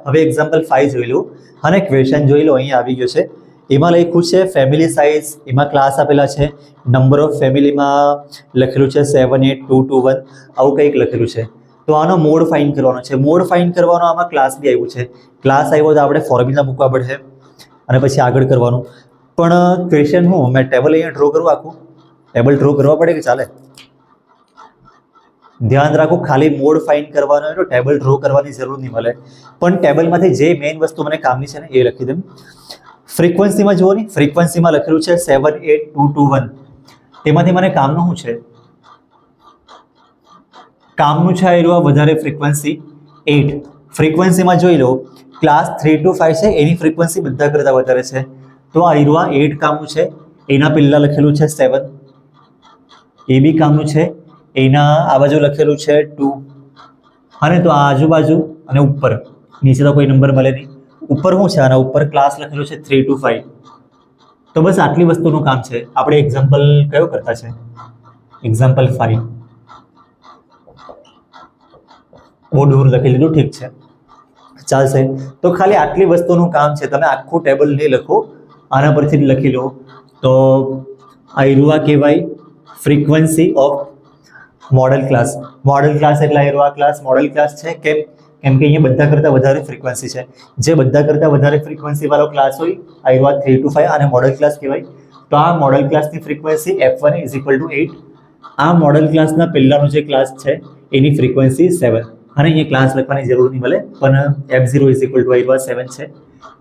હવે એક્ઝામ્પલ 5 જોઈ લો અને ક્વેશ્ચન જોઈ લો. અહીં આવી ગયો છે, એમાં લખ્યું છે ફેમિલી સાઇઝ, એમાં ક્લાસ આપેલા છે, નંબર ઓફ ફેમિલીમાં લખેલું છે 7 8 2 2 1, આવું કંઈક લખેલું છે. તો આનો મોડ ફાઇન્ડ કરવાનો છે. મોડ ફાઇન્ડ કરવાનો આમાં ક્લાસ બી આવ્યું છે. ક્લાસ આવ્યો તો આપણે ફોર્મ્યુલા મૂકવા પડશે અને પછી આગળ કરવાનું. પણ ક્વેશ્ચન હું મેં ટેબલ અહીંયા ડ્રો કરું, આખું ટેબલ ડ્રો કરવા પડે કે ચાલે? ધ્યાન રાખો, ખાલી મોડ ફાઇન્ડ કરવાનો હોય તો ટેબલ ડ્રો કરવાની જરૂર નહીં મળે. પણ ટેબલમાંથી જે મેઇન વસ્તુ મને કામની છે ને એ લખી દઉં. ફ્રીક્વન્સીમાં જુઓ ને, ફ્રીક્વન્સીમાં લખેલું છે 7 8 2 2 1. તેમાંથી મને કામનું શું છે? કામનું છે આ વધારે ફ્રીક્વન્સી 8. ફ્રીક્વન્સીમાં જોઈ લો ક્લાસ 3 to 5 છે, એની ફ્રીક્વન્સી બધા કરતાં વધારે છે. તો આ 8 કામનું છે, એના પહેલાં લખેલું છે 7. એ બી કામનું છે, એના આ બાજુ લખેલું છે 2. અને તો આ આજુબાજુ અને ઉપર, નીચે તો કોઈ નંબર મળે નહીં. ઉપર શું છે? આના ઉપર ક્લાસ લખેલું છે 3 to 5. તો બસ આટલી વસ્તુનું કામ છે. આપણે એક્ઝામ્પલ કયો કરતા છે? એક્ઝામ્પલ 5. બહુ દૂર લખી લીધું, ઠીક છે, ચાલશે. તો ખાલી આટલી વસ્તુનું કામ છે. તમે આખું ટેબલ નહીં લખો, આના પરથી જ લખી લો. તો આ કહેવાય frequency of model class. Model class એટલે આ ક્લાસ મોડલ ક્લાસ છે. કેમ? કેમ કે અહીંયા બધા કરતાં વધારે ફ્રીક્વન્સી છે. જે બધા કરતાં વધારે ફ્રીક્વન્સી વાળો ક્લાસ હોય આ 3 to 5, આને મોડલ ક્લાસ કહેવાય. તો આ મોડલ ક્લાસની ફ્રીક્વન્સી f1 = 8. આ મોડલ ક્લાસના પહેલાનો જે ક્લાસ છે એની ફ્રીક્વન્સી 7. અને અહીંયા ક્લાસ લખવાની જરૂર નહીં મળે, પણ f0 = 7 છે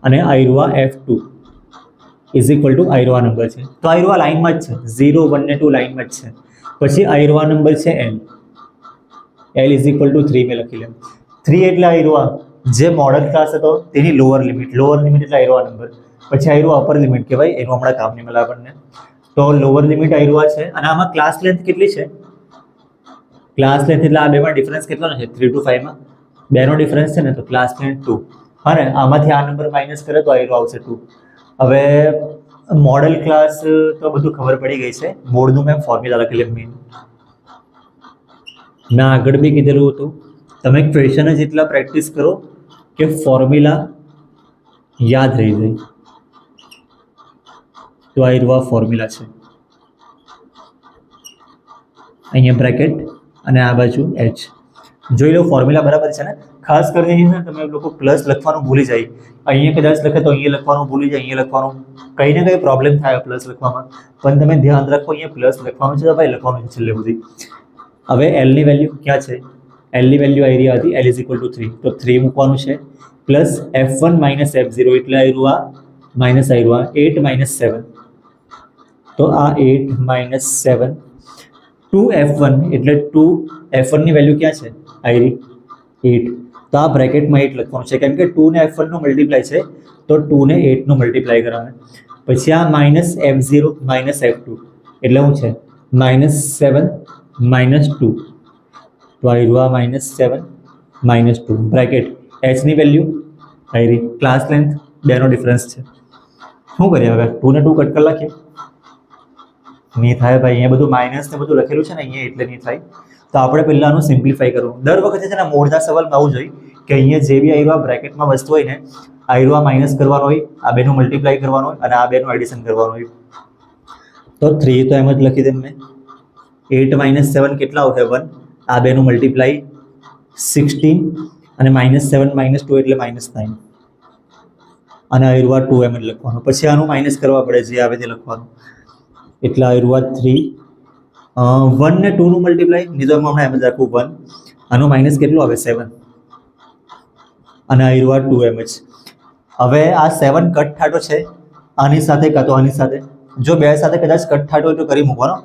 અને f2 = નંબર છે. તો આ લાઇનમાં જ છે, 0 1 ને 2 લાઇનમાં જ છે. પછી નંબર છે l = 3 મેં લખી લેમ. 3 એટલે જે મોડલ ક્લાસ હતો તેની લોઅર લિમિટ એટલે નંબર. પછી અપર લિમિટ કહેવાય, એનું હમણાં કામ નહીં મળે આપણને. તો લોઅર લિમિટ છે. અને આમાં ક્લાસ લેન્થ કેટલી છે? ક્લાસ લેન્થ એટલે આ બેમાં ડિફરન્સ કેટલાનો છે? 3 to 5 માં બેનો ડિફરન્સ છે ને, તો ક્લાસ લેન્થ 2. અને આમાંથી આ નંબર માઇનસ કરે તો આવશે 2. હવે મોડલ ક્લાસ તો બધું ખબર પડી ગઈ છે. મોડનું મેં ફોર્મ્યુલા લખી મેં આગળ બી કીધેલું હતું. તમે ક્વેશ્ચન જ એટલા પ્રેક્ટિસ કરો કે ફોર્મ્યુલા યાદ રહી જાય. તો આ ફોર્મ્યુલા છે, અહીંયા બ્રેકેટ અને આ બાજુ h. જોઈ લો ફોર્મ્યુલા બરાબર છે ને. ખાસ કરીને તમે લોકો પ્લસ લખવાનું ભૂલી જાય. અહીંયા કદાચ લખે તો અહીંયા લખવાનું ભૂલી જાય, અહીંયા લખવાનું કંઈ ને કંઈ પ્રોબ્લેમ થાય પ્લસ લખવામાં. પણ તમે ધ્યાન રાખો, અહીંયા પ્લસ લખવાનું છે તો ભાઈ લખવાનું છે છેલ્લે સુધી. હવે એલની વેલ્યુ ક્યાં છે? એલની વેલ્યુ આવી હતી, l = 3. તો 3 મૂકવાનું છે. પ્લસ f1 - f0 એટલે માઇનસ 8 - 7. તો આ 8 - 7 2f1 એટલે 2f1 ની વેલ્યુ ક્યાં છે? 8. તો આ બ્રેકેટમાં 8 લખવાનું છે, કેમ કે 2 ને f1 નું મલ્ટીપ્લાય છે, તો 2 ને 8 નું મલ્ટીપ્લાય કરવાનું. પછી આ -f0 - f2 એટલે શું છે? -7 - 2. તો આ -7 - 2 બ્રેકેટ. h ની વેલ્યુ ક્લાસ લેન્થ બેનો ડિફરન્સ છે. શું કરીએ હવે? 2 ને 2 કટ કરી નાખીએ. નહીં થાય ભાઈ, અહીંયા બધું માઇનસ ને બધું લખેલું છે ને અહીંયા, એટલે નહીં થાય. તો આપણે પહેલાંનું સિમ્પ્લિફાઈ કરવું. દર વખતે છે ને મોડના સવાલમાં આવું જોઈએ કે અહીંયા જે બી બ્રેકેટમાં વસ્તુ હોય ને, માઇનસ કરવાનો હોય, આ બેનું મલ્ટીપ્લાય કરવાનું હોય અને આ બેનું એડિશન કરવાનું હોય. તો 3 તો એમ જ લખી દે મેં. 8 - 7 કેટલા આવશે? 1. આ બેનું મલ્ટીપ્લાય 16 અને -7 - 2 એટલે -9. અને 2 એમ જ લખવાનું. પછી આનું માઇનસ કરવા પડે, જે આવે તે લખવાનું. એટલે 3 1 ને 2 નું મલ્ટીપ્લાય, નહીં તો હમણાં એમ જ રાખવું 1. આનું માઇનસ કેટલું આવે? 7. અને 2 એમ જ. હવે આ 7 કટ થાટો છે આની સાથે કાં તો આની સાથે. જો બે સાથે કદાચ કટ થાટો હોય તો કરી મૂકવાનો.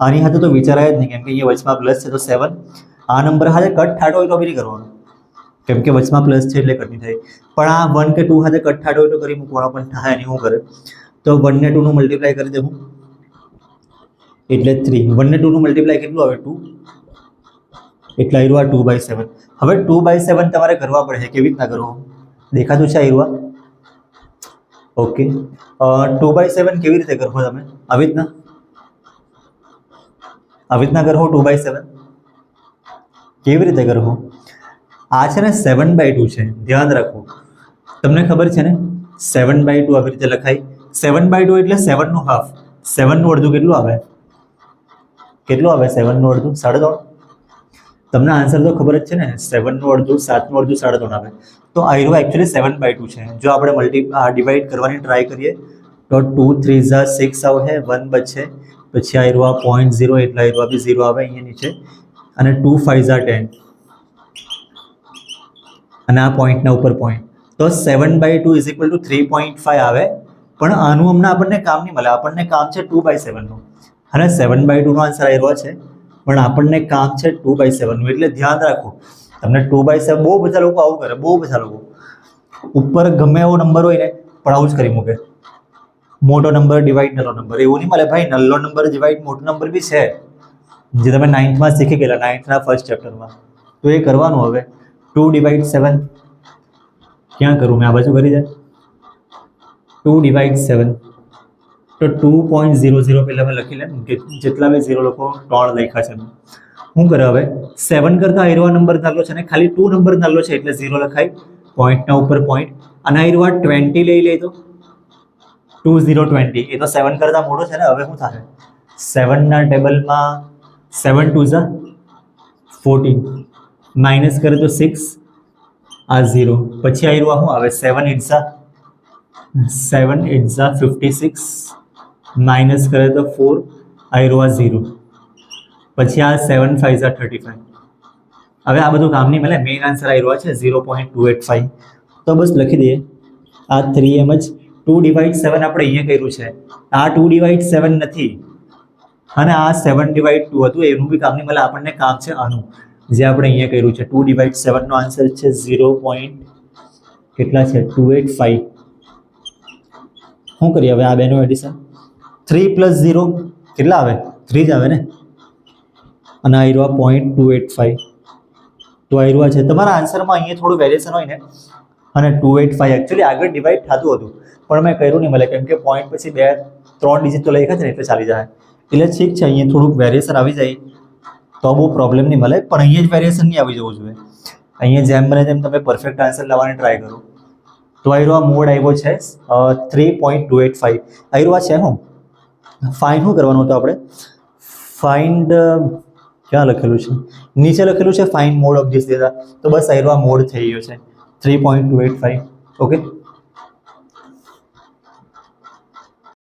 આની સાથે તો વિચારાય જ નહીં, કેમ કે અહીંયા વચમાં પ્લસ છે, તો 7. આ નંબર સાથે કટ થાટો હોય તો બી નહીં કરવાનો, કેમ કે વચમાં પ્લસ છે એટલે કટ નહીં થાય. પણ આ 1 કે 2 સાથે કટ થાટો હોય તો કરી મૂકવાનો, પણ થાય નહીં. શું કરે? તો 1 ને 2 નું મલ્ટીપ્લાય કરી દેવું એટલે 3. 1 ને 2 નું મલ્ટીપ્લાય કેટલું આવે? 2. એટલે 2/7. હવે 2/7 તમારે કરવા પડે. કેવી રીતના કરવો? દેખાતું છે? ઓકે. 2/7 કેવી રીતે કરવો તમે? આવી રીતના કરવો. 2/7 કેવી રીતે કરવો? આ છે ને 7/2 છે, ધ્યાન રાખો. તમને ખબર છે ને 7/2 આવી રીતે લખાય. 7/2 એટલે 7 નું હાફ. 7 નું અડધું કેટલું આવે? કેટલું આવે 7 નું અડધું? 3.5. તમને આન્સર તો ખબર જ છે ને, 7 નું અડધું 7 નું અડધું 3.5 આવે. તો આ રહ્યું એકચ્યુઅલી 7/2 છે. જો આપણે ડિવાઈડ કરવાની ટ્રાય કરીએ તો 2 3 6 આવે, 1 બચે, પછી આ રહ્યું 0.0 એટલે આ રહ્યું બી 0 આવે અહીંયા નીચે, અને 2 5 10, અને આ પોઈન્ટના ઉપર પોઈન્ટ. તો 7/2 ઇઝ ઇક્વલ ટુ 3.5 આવે. પણ આનું હમણાં આપણને કામ નહીં મળે, આપણને કામ છે 2/7 નું. અને 7/2 નો આન્સર આવ્યો છે, પણ આપણને કામ છે 2/7 નું. એટલે ધ્યાન રાખો, તમને 2/7, બહુ બધા લોકો આવું કરે, બહુ બધા લોકો ઉપર ગમે એવો નંબર હોય ને પણ આવું જ કરી મૂકે. મોટો નંબર ડિવાઈડ નલ્લો નંબર, એવું નહીં મળે ભાઈ. નલ્લો નંબર ડિવાઈડ મોટો નંબર બી છે, જે તમે 9th શીખી ગયેલા, 9th ફર્સ્ટ ચેપ્ટરમાં. તો એ કરવાનું. હવે 2/7 ક્યાં કરું મેં? આ બાજુ કરી જાય. 2/7 તો 2.00 પહેલાં મેં લખી લે, જેટલા બી 0 લોકો 3 લખ્યા છે. શું કરે હવે? 7 કરતા આયરવા નંબર નાનો છે ને, ખાલી 2 નંબર નાનો છે એટલે 0 લખાય, પોઈન્ટના ઉપર પોઈન્ટ. અને આયરવા 20 લઈ લે તો 2020, એ તો 7 કરતા મોટો છે ને. હવે શું થાય? 7ના ટેબલમાં 7 2 14, માઇનસ કરે તો 6, આ 0. પછી આયરવા શું આવે? 7 8 56, માઇનસ કરે તો 4, આયરવા 0. પછી આ 7 5 35. હવે આ બધું કામ નહીં મળે, મેઇન આન્સર આયરવા છે 0.285. તો બસ લખી દઈએ આ 3 એમ જ. 2/7 આપણે અહીંયા કર્યું છે, આ 2/7 નથી, અને આ 7/2 હતું, એનું બી કામ નહીં મળે. આપણને કામ છે આનું, જે આપણે અહીંયા કર્યું છે. 2/7 નો આન્સર છે 0. કેટલા છે? 285. શું કરીએ હવે આ બેનું એડિશન? 3 + 0 કેટલા આવે? 3 જ આવે ને. અને આ રહ્યું 0.285. તો આ રહ્યું છે તમારા આન્સરમાં. અહીંયા થોડું વેરિએશન હોય ને, અને 285 એકચ્યુઅલી આગળ ડિવાઈડ થતું હતું, પણ મેં કર્યું નહીં મળે, કેમ કે પોઈન્ટ પછી 2-3 ડિજિટ તો લખ્યા છે ને, એટલે ચાલી જાય. એટલે ઠીક છે, અહીંયા થોડુંક વેરિએશન આવી જાય તો બહુ પ્રોબ્લેમ નહીં મળે, પણ અહીંયા જ વેરિએશન નહીં આવી જવું જોઈએ. અહીંયા જેમ બને તેમ તમે પરફેક્ટ આન્સર લાવવાની ટ્રાય કરો. તો આ રહ્યું મોડ આવ્યો છે 3.285. આ રહ્યું છે શું? ફાઇન્ડ શું કરવાનું હતું આપણે? ફાઇન્ડ ક્યાં લખેલું છે? નીચે લખેલું છે find mode of this data. તો બસ આ રહ્યું મોડ થઈ ગયો છે 3.285. ઓકે.